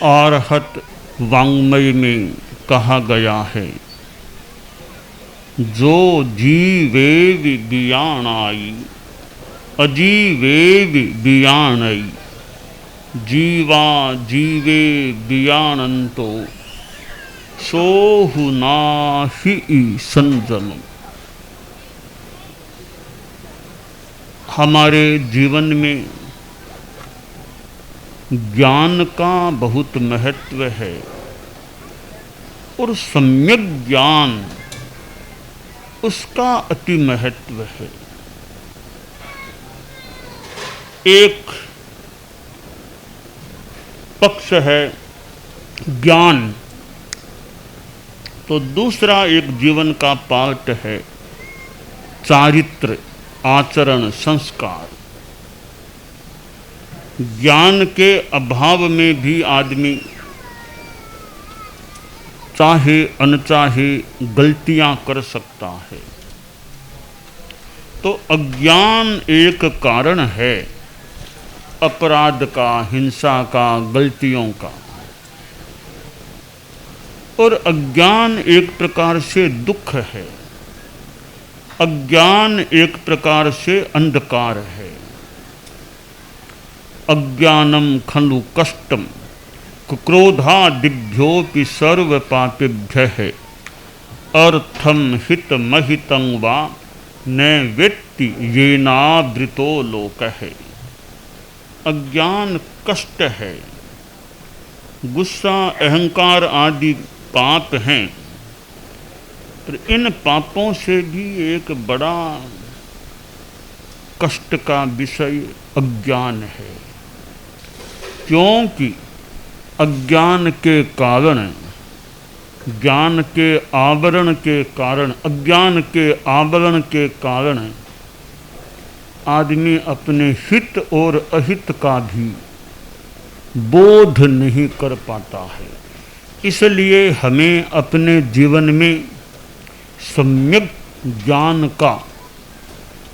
आरहत वाङ्मय में कहा गया है, जो जीवेव बियाणाई अजीवेव बियाणई जीवा जीवे बियाणंतो सोहु नाहि संजम। हमारे जीवन में ज्ञान का बहुत महत्व है और सम्यक ज्ञान उसका अति महत्व है। एक पक्ष है ज्ञान, तो दूसरा एक जीवन का पार्ट है चारित्र, आचरण, संस्कार। ज्ञान के अभाव में भी आदमी चाहे अनचाहे गलतियां कर सकता है। तो अज्ञान एक कारण है अपराध का, हिंसा का, गलतियों का। और अज्ञान एक प्रकार से दुख है, अज्ञान एक प्रकार से अंधकार है। अज्ञानम खलु कष्टम कुक्रोधादिभ्योऽपि सर्व पापेभ्यः अर्थम हित महितं वा न वेत्ति येनावृतो लोकः। अज्ञान कष्ट है, गुस्सा, अहंकार आदि पाप हैं। पर इन पापों से भी एक बड़ा कष्ट का विषय अज्ञान है, क्योंकि अज्ञान के कारण, ज्ञान के आवरण के कारण, अज्ञान के आवरण के कारण आदमी अपने हित और अहित का भी बोध नहीं कर पाता है। इसलिए हमें अपने जीवन में सम्यक ज्ञान का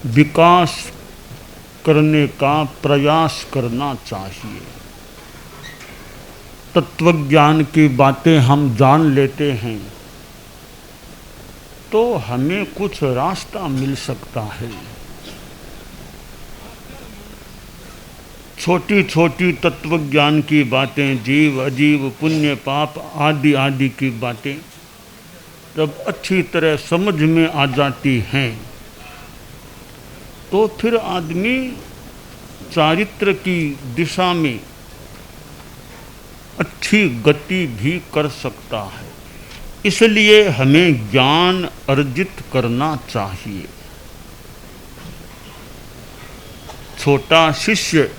विकास करने का प्रयास करना चाहिए। तत्वज्ञान की बातें हम जान लेते हैं तो हमें कुछ रास्ता मिल सकता है। छोटी छोटी तत्वज्ञान की बातें, जीव अजीव, पुण्य पाप आदि आदि की बातें जब अच्छी तरह समझ में आ जाती हैं तो फिर आदमी चारित्र की दिशा में अच्छी गति भी कर सकता है। इसलिए हमें ज्ञान अर्जित करना चाहिए। छोटा शिष्य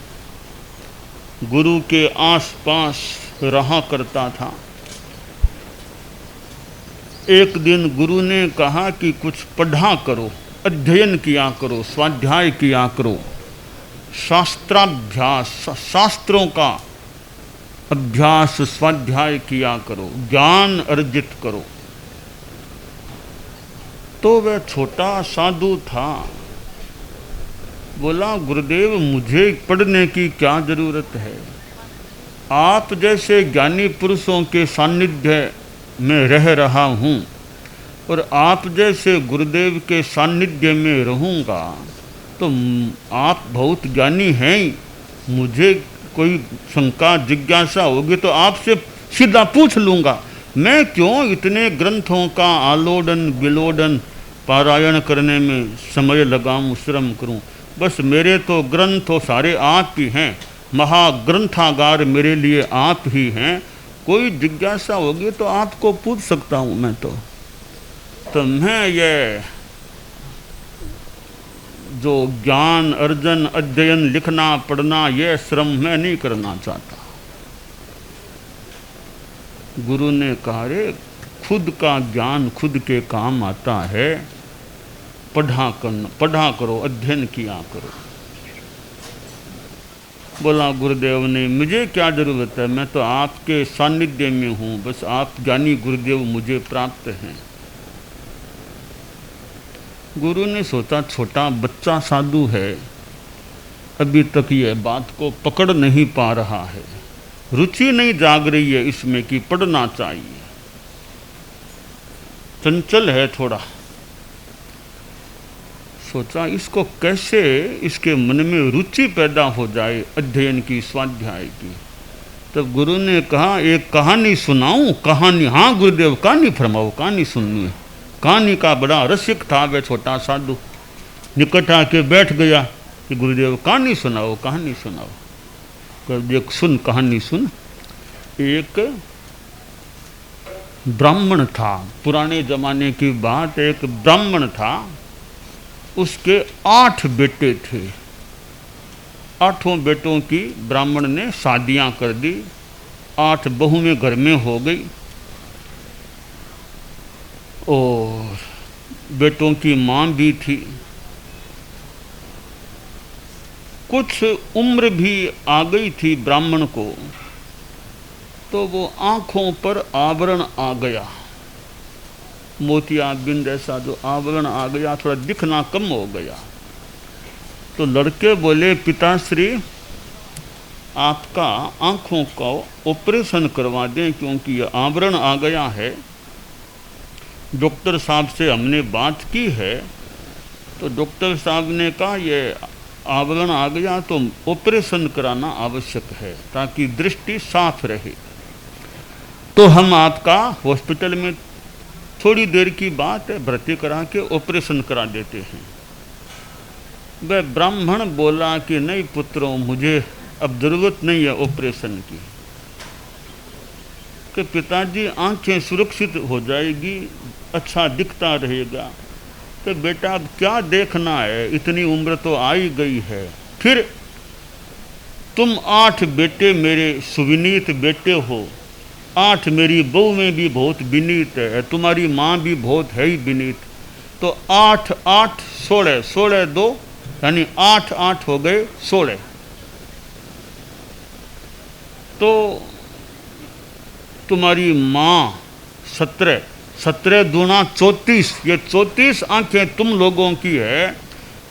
गुरु के आसपास रहा करता था। एक दिन गुरु ने कहा कि कुछ पढ़ा करो, अध्ययन किया करो, स्वाध्याय किया करो, शास्त्राभ्यास, शास्त्रों का अभ्यास स्वाध्याय किया करो, ज्ञान अर्जित करो। तो वह छोटा साधु था, बोला गुरुदेव मुझे पढ़ने की क्या जरूरत है, आप जैसे ज्ञानी पुरुषों के सानिध्य में रह रहा हूँ और आप जैसे गुरुदेव के सानिध्य में रहूँगा तो आप बहुत ज्ञानी हैं, मुझे कोई शंका जिज्ञासा होगी तो आपसे सीधा पूछ लूँगा। मैं क्यों इतने ग्रंथों का आलोडन विलोडन पारायण करने में समय लगाऊं, श्रम करूं। बस मेरे तो ग्रंथ तो सारे आप ही हैं, महाग्रंथागार मेरे लिए आप ही हैं। कोई जिज्ञासा होगी तो आपको पूछ सकता हूँ मैं तो मैं ये जो ज्ञान अर्जन, अध्ययन, लिखना पढ़ना, ये श्रम मैं नहीं करना चाहता। गुरु ने कहा रे खुद का ज्ञान खुद के काम आता है, पढ़ा करो, अध्ययन किया करो। बोला गुरुदेव ने मुझे क्या ज़रूरत है, मैं तो आपके सानिध्य में हूँ, बस आप ज्ञानी गुरुदेव मुझे प्राप्त हैं। गुरु ने सोचा छोटा बच्चा साधु है, अभी तक ये बात को पकड़ नहीं पा रहा है, रुचि नहीं जाग रही है इसमें कि पढ़ना चाहिए, चंचल है थोड़ा। सोचा इसको कैसे इसके मन में रुचि पैदा हो जाए अध्ययन की, स्वाध्याय की। तब गुरु ने कहा एक कहानी सुनाऊं? कहानी? हाँ गुरुदेव, कहानी फरमाओ, कहानी सुननी है। कहानी का बड़ा रसिक था वह छोटा साधु, निकट आके बैठ गया कि गुरुदेव कहानी सुनाओ, कहानी सुनाओ। गुरुदेव सुन, कहानी सुन। एक ब्राह्मण था, पुराने जमाने की बात, एक ब्राह्मण था, उसके 8 बेटे थे। 8 बेटों की ब्राह्मण ने शादियां कर दी, 8 बहुएं घर में हो गई, और बेटों की मां भी थी। कुछ उम्र भी आ गई थी ब्राह्मण को, तो वो आंखों पर आवरण आ गया, मोतियाबिंद ऐसा जो आवरण आ गया, थोड़ा दिखना कम हो गया। तो लड़के बोले पिताश्री आपका आंखों का ऑपरेशन करवा दें क्योंकि ये आवरण आ गया है। डॉक्टर साहब से हमने बात की है, तो डॉक्टर साहब ने कहा ये आवरण आ गया तो ऑपरेशन कराना आवश्यक है ताकि दृष्टि साफ रहे। तो हम आपका हॉस्पिटल में थोड़ी देर की बात है, भर्ती करा के ऑपरेशन करा देते हैं। वह ब्राह्मण बोला कि नहीं पुत्रों, मुझे अब ज़रूरत नहीं है ऑपरेशन की, कि पिताजी आंखें सुरक्षित हो जाएगी, अच्छा दिखता रहेगा। तो बेटा अब क्या देखना है, इतनी उम्र तो आ ही गई है। फिर तुम 8 बेटे मेरे सुविनीत बेटे हो, 8 मेरी बहू में भी बहुत विनीत है, तुम्हारी माँ भी बहुत है ही विनीत। तो 8 8 16 16 2 यानी 8 8 हो गए 16। तो तुम्हारी माँ 17 17 दूना 34, ये 34 आंखें तुम लोगों की है,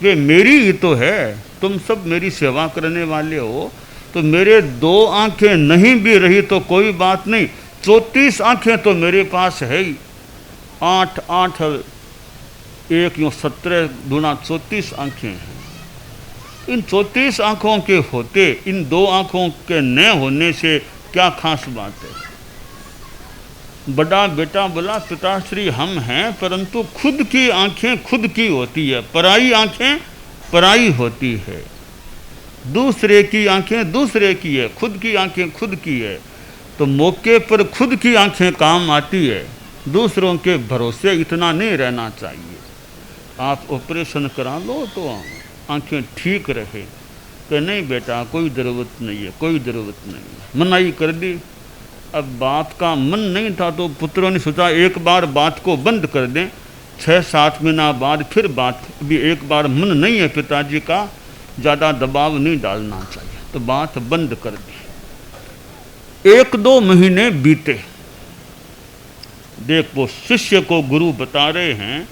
वे मेरी ही तो है, तुम सब मेरी सेवा करने वाले हो। तो मेरे 2 आंखें नहीं भी रही तो कोई बात नहीं, 34 आंखें तो मेरे पास है ही। 8 8 1 यूँ 17 दूना 34 आंखें हैं। इन 34 आंखों के होते इन 2 आंखों के न होने से क्या खास बात है। बड़ा बेटा बोला पिताश्री हम हैं, परंतु खुद की आंखें खुद की होती है, पराई आंखें पराई होती है। दूसरे की आंखें दूसरे की है, खुद की आंखें खुद की है। तो मौके पर खुद की आंखें काम आती है, दूसरों के भरोसे इतना नहीं रहना चाहिए। आप ऑपरेशन करा लो तो आंखें ठीक रहे। कि नहीं बेटा कोई ज़रूरत नहीं है, कोई ज़रूरत नहीं है, मनाही कर दी। अब बात का मन नहीं था तो पुत्रों ने सोचा एक बार बात को बंद कर दें, 6-7 महीना बाद फिर बात, अभी एक बार मन नहीं है पिताजी का, ज़्यादा दबाव नहीं डालना चाहिए, तो बात बंद कर दी। 1-2 महीने बीते। देख वो शिष्य को गुरु बता रहे हैं,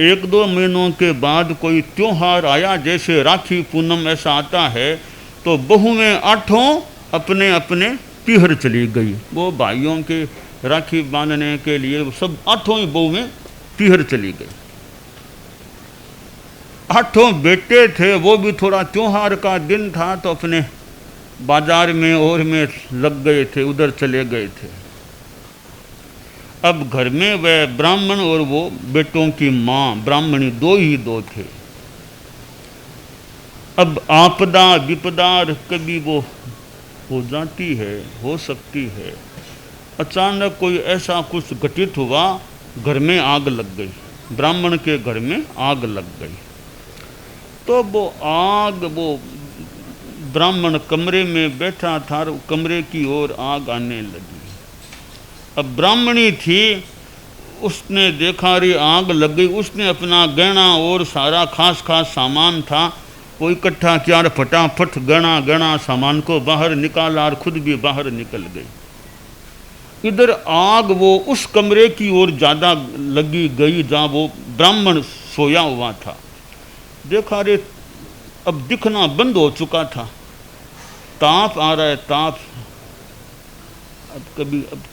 1-2 महीनों के बाद कोई त्योहार आया, जैसे राखी पूनम ऐसा आता है, तो बहुएं 8 अपने अपने पीहर चली गई। वो भाइयों के राखी बांधने के लिए सब 8 ही बहुएं पीहर चली गई। 8 बेटे थे, वो भी थोड़ा त्योहार का दिन था तो अपने बाजार में और में लग गए थे, उधर चले गए थे। अब घर में वह ब्राह्मण और वो बेटों की माँ ब्राह्मणी 2 ही 2 थे। अब आपदा विपदा कभी वो हो जाती है, हो सकती है। अचानक कोई ऐसा कुछ घटित हुआ, घर में आग लग गई, ब्राह्मण के घर में आग लग गई। तो वो आग, वो ब्राह्मण कमरे में बैठा था, कमरे की ओर आग आने लगी। अब ब्राह्मणी थी, उसने देखा रे आग लग गई, उसने अपना गहना और सारा खास खास सामान था वो इकट्ठा किया और फटाफट गहना सामान को बाहर निकाला और खुद भी बाहर निकल गई। इधर आग वो उस कमरे की ओर ज़्यादा लगी गई जहाँ वो ब्राह्मण सोया हुआ था। देखा रे अब दिखना बंद हो चुका था, ताप आ रहा है, ताप अब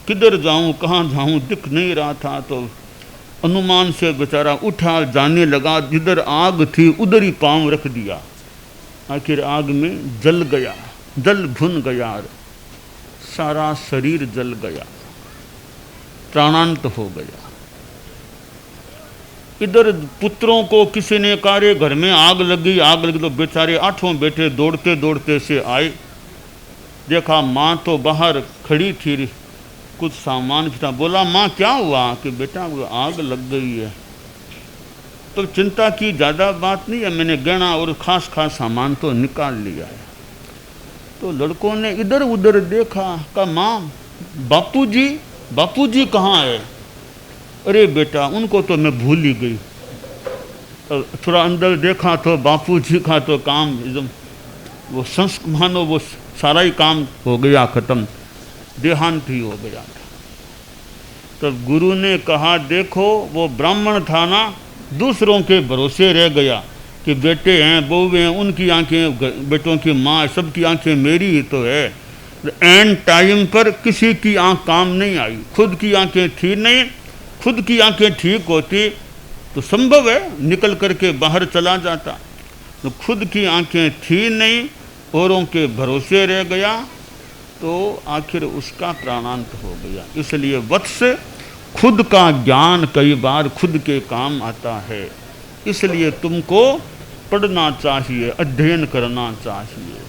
किधर जाऊं कहाँ जाऊं दिख नहीं रहा था, तो अनुमान से बेचारा उठा जाने लगा, जिधर आग थी उधर ही पांव रख दिया। आखिर आग में जल गया, जल भुन गया, सारा शरीर जल गया, प्राणांत हो गया। इधर पुत्रों को किसी ने कहा घर में आग लगी, आग लगी, तो बेचारे आठों बेटे दौड़ते दौड़ते से आए। देखा माँ तो बाहर खड़ी थी, कुछ सामान था। बोला माँ क्या हुआ? कि बेटा वो आग लग गई है। तो चिंता की ज़्यादा बात नहीं है, मैंने गहना और खास खास सामान तो निकाल लिया है। तो लड़कों ने इधर उधर देखा, कहा माँ बापूजी कहाँ है? अरे बेटा उनको तो मैं भूल ही गई। तो थोड़ा अंदर देखा तो बापूजी का तो काम एकदम वो मानो वो सारा ही काम हो गया ख़त्म, देहांत ही हो गया था। तब गुरु ने कहा देखो वो ब्राह्मण था ना, दूसरों के भरोसे रह गया कि बेटे हैं बहू हैं, उनकी आंखें, बेटों की माँ, सबकी आंखें मेरी ही तो है। एंड टाइम पर किसी की आंख काम नहीं आई, खुद की आंखें थी नहीं। खुद की आंखें ठीक होती तो संभव है निकल करके बाहर चला जाता, तो खुद की आंखें थी नहीं, औरों के भरोसे रह गया, तो आखिर उसका प्राणांत हो गया। इसलिए वत्स खुद का ज्ञान कई बार खुद के काम आता है, इसलिए तुमको पढ़ना चाहिए, अध्ययन करना चाहिए।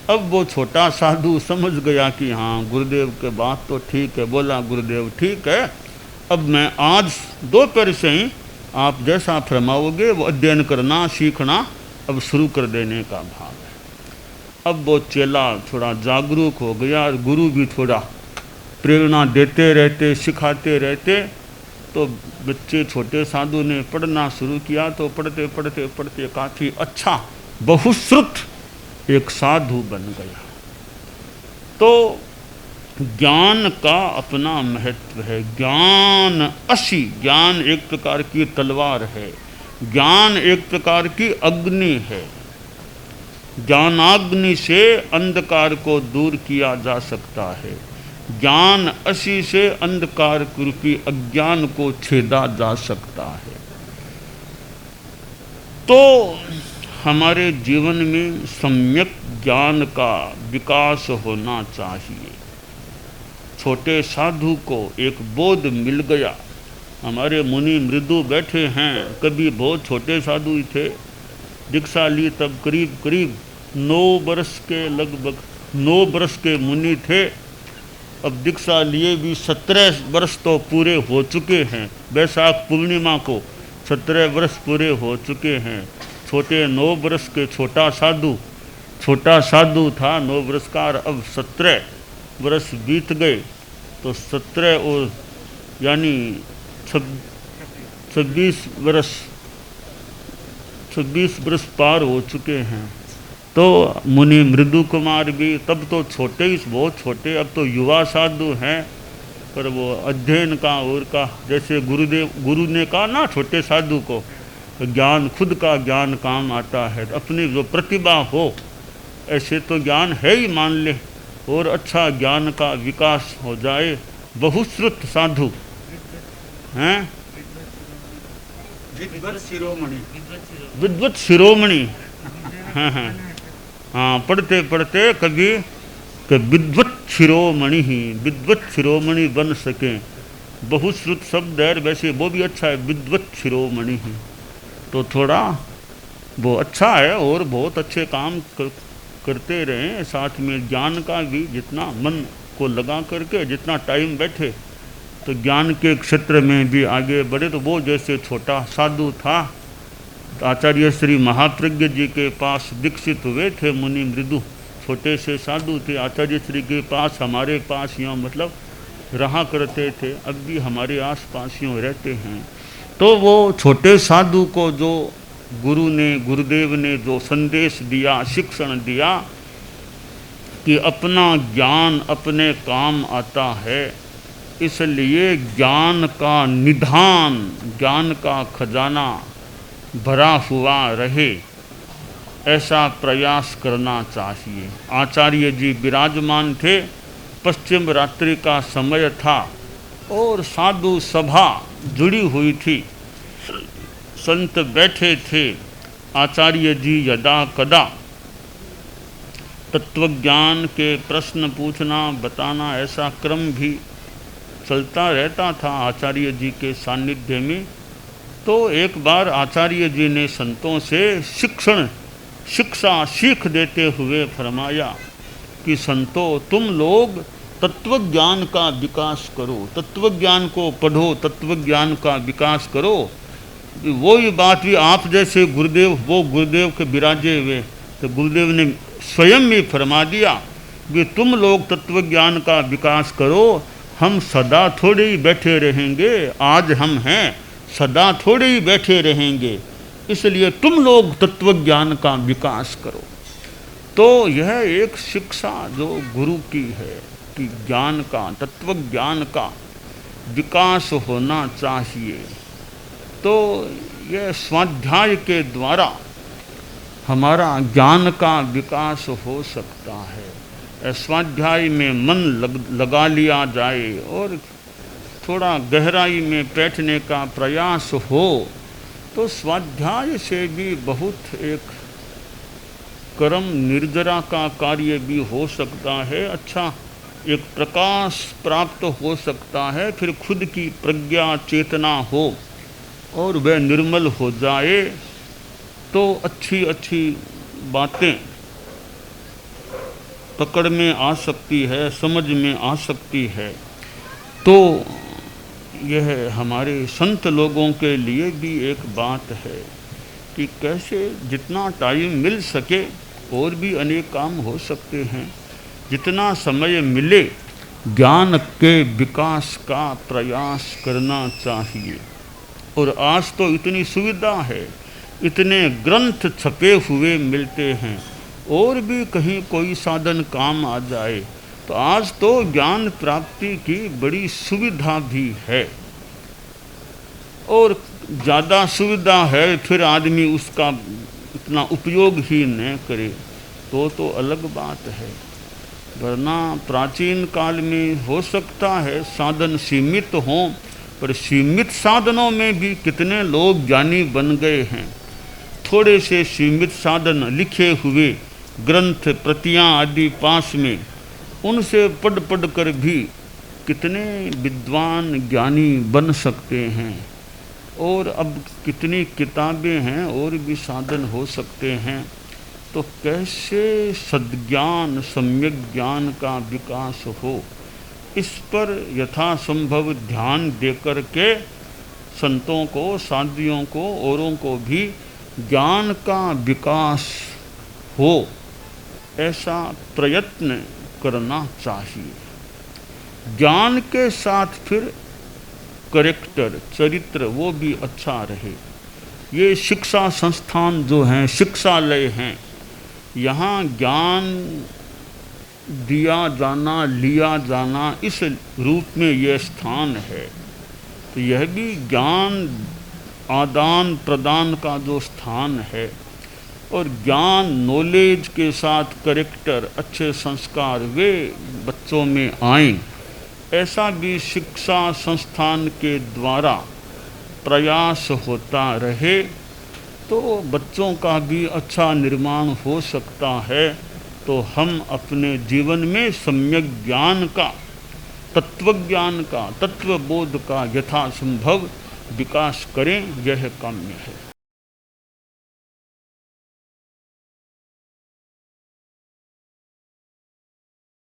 अब वो छोटा साधु समझ गया कि हाँ गुरुदेव के बात तो ठीक है। बोला गुरुदेव ठीक है, अब मैं आज दोपहर से ही आप जैसा फरमाओगे वो अध्ययन करना सीखना अब शुरू कर देने का भाव है। अब वो चेला थोड़ा जागरूक हो गया और गुरु भी थोड़ा प्रेरणा देते रहते, सिखाते रहते। तो बच्चे छोटे साधु ने पढ़ना शुरू किया, तो पढ़ते पढ़ते पढ़ते काफ़ी अच्छा बहुश्रुत एक साधु बन गया। तो ज्ञान का अपना महत्व है। ज्ञान असी, ज्ञान एक प्रकार की तलवार है, ज्ञान एक प्रकार की अग्नि है। ज्ञानाग्नि से अंधकार को दूर किया जा सकता है, ज्ञान असी से अंधकार रूपी अज्ञान को छेदा जा सकता है। तो हमारे जीवन में सम्यक ज्ञान का विकास होना चाहिए। छोटे साधु को एक बोध मिल गया। हमारे मुनि मृदु बैठे हैं, कभी बहुत छोटे साधु ही थे, दीक्षा ली तब करीब करीब 9 वर्ष के, लगभग 9 वर्ष के मुनि थे। अब दीक्षा लिए भी 17 वर्ष तो पूरे हो चुके हैं। बैसाख पूर्णिमा को 17 वर्ष पूरे हो चुके हैं। छोटे 9 वर्ष के छोटा साधु था 9 वर्ष का, और अब 17 वर्ष बीत गए, तो 17 और यानी 26 वर्ष पार हो चुके हैं। तो मुनि मृदु कुमार भी तब तो छोटे ही, बहुत छोटे, अब तो युवा साधु हैं, पर वो अध्ययन का और का, जैसे गुरु ने कहा ना छोटे साधु को, ज्ञान खुद का ज्ञान काम आता है। अपनी जो प्रतिभा हो ऐसे तो ज्ञान है ही मान ले, और अच्छा ज्ञान का विकास हो जाए। बहुश्रुत साधु हैं, विद्वत शिरोमणि, हाँ पढ़ते पढ़ते कभी कि विद्वत शिरोमणि बन सकें। बहुश्रुत शब्द है, वैसे वो भी अच्छा है, विद्वत शिरोमणि ही, तो थोड़ा वो अच्छा है। और बहुत अच्छे काम करते रहें, साथ में ज्ञान का भी जितना मन को लगा करके, जितना टाइम बैठे तो ज्ञान के क्षेत्र में भी आगे बढ़े। तो वो जैसे छोटा साधु था, आचार्य श्री महाप्रज्ञ जी के पास दीक्षित हुए थे मुनि मृदु, छोटे से साधु थे। आचार्य श्री के पास, हमारे पास यूँ मतलब रहा करते थे, अब भी हमारे आस पास यूँ रहते हैं। तो वो छोटे साधु को जो गुरुदेव ने जो संदेश दिया, शिक्षण दिया कि अपना ज्ञान अपने काम आता है, इसलिए ज्ञान का निधान, ज्ञान का खजाना भरा हुआ रहे, ऐसा प्रयास करना चाहिए। आचार्य जी विराजमान थे पश्चिम रात्रि का समय था और साधु सभा जुड़ी हुई थी। संत बैठे थे। आचार्य जी यदा कदा तत्वज्ञान के प्रश्न पूछना बताना ऐसा क्रम भी चलता रहता था आचार्य जी के सानिध्य में। तो एक बार आचार्य जी ने संतों से शिक्षा सीख देते हुए फरमाया कि संतों, तुम लोग तत्वज्ञान का विकास करो, तत्वज्ञान को पढ़ो, तत्वज्ञान का विकास करो। वही बात भी आप जैसे गुरुदेव, वो गुरुदेव के विराजे हुए, तो गुरुदेव ने स्वयं ही फरमा दिया कि तुम लोग तत्वज्ञान का विकास करो, हम सदा थोड़े ही बैठे रहेंगे, आज हम हैं, सदा थोड़े ही बैठे रहेंगे, इसलिए तुम लोग तत्वज्ञान का विकास करो। तो यह एक शिक्षा जो गुरु की है कि ज्ञान का, तत्वज्ञान का विकास होना चाहिए। तो यह स्वाध्याय के द्वारा हमारा ज्ञान का विकास हो सकता है। स्वाध्याय में मन लगा लिया जाए और थोड़ा गहराई में बैठने का प्रयास हो तो स्वाध्याय से भी बहुत एक कर्म निर्जरा का कार्य भी हो सकता है, अच्छा एक प्रकाश प्राप्त हो सकता है, फिर खुद की प्रज्ञा चेतना हो और वह निर्मल हो जाए तो अच्छी अच्छी बातें पकड़ में आ सकती है, समझ में आ सकती है। तो यह हमारे संत लोगों के लिए भी एक बात है कि कैसे जितना टाइम मिल सके, और भी अनेक काम हो सकते हैं, जितना समय मिले ज्ञान के विकास का प्रयास करना चाहिए। और आज तो इतनी सुविधा है, इतने ग्रंथ छपे हुए मिलते हैं, और भी कहीं कोई साधन काम आ जाए तो आज तो ज्ञान प्राप्ति की बड़ी सुविधा भी है। और ज़्यादा सुविधा है फिर आदमी उसका इतना उपयोग ही न करे तो अलग बात है। वरना प्राचीन काल में हो सकता है साधन सीमित हों, पर सीमित साधनों में भी कितने लोग ज्ञानी बन गए हैं। थोड़े से सीमित साधन, लिखे हुए ग्रंथ, प्रतियां आदि पास में, उनसे पढ़ कर भी कितने विद्वान ज्ञानी बन सकते हैं। और अब कितनी किताबें हैं, और भी साधन हो सकते हैं। तो कैसे सद्ज्ञान, सम्यक ज्ञान का विकास हो, इस पर यथासंभव ध्यान देकर के संतों को, साधियों को, औरों को भी ज्ञान का विकास हो, ऐसा प्रयत्न करना चाहिए। ज्ञान के साथ फिर कैरेक्टर, चरित्र, वो भी अच्छा रहे। ये शिक्षा संस्थान जो हैं, शिक्षालय हैं, यहाँ ज्ञान दिया जाना, लिया जाना, इस रूप में यह स्थान है। तो यह भी ज्ञान आदान प्रदान का जो स्थान है, और ज्ञान, नॉलेज के साथ कैरेक्टर, अच्छे संस्कार वे बच्चों में आएं, ऐसा भी शिक्षा संस्थान के द्वारा प्रयास होता रहे तो बच्चों का भी अच्छा निर्माण हो सकता है। तो हम अपने जीवन में सम्यक ज्ञान का, तत्वज्ञान का, तत्वबोध का यथासंभव विकास करें, यह काम्य है।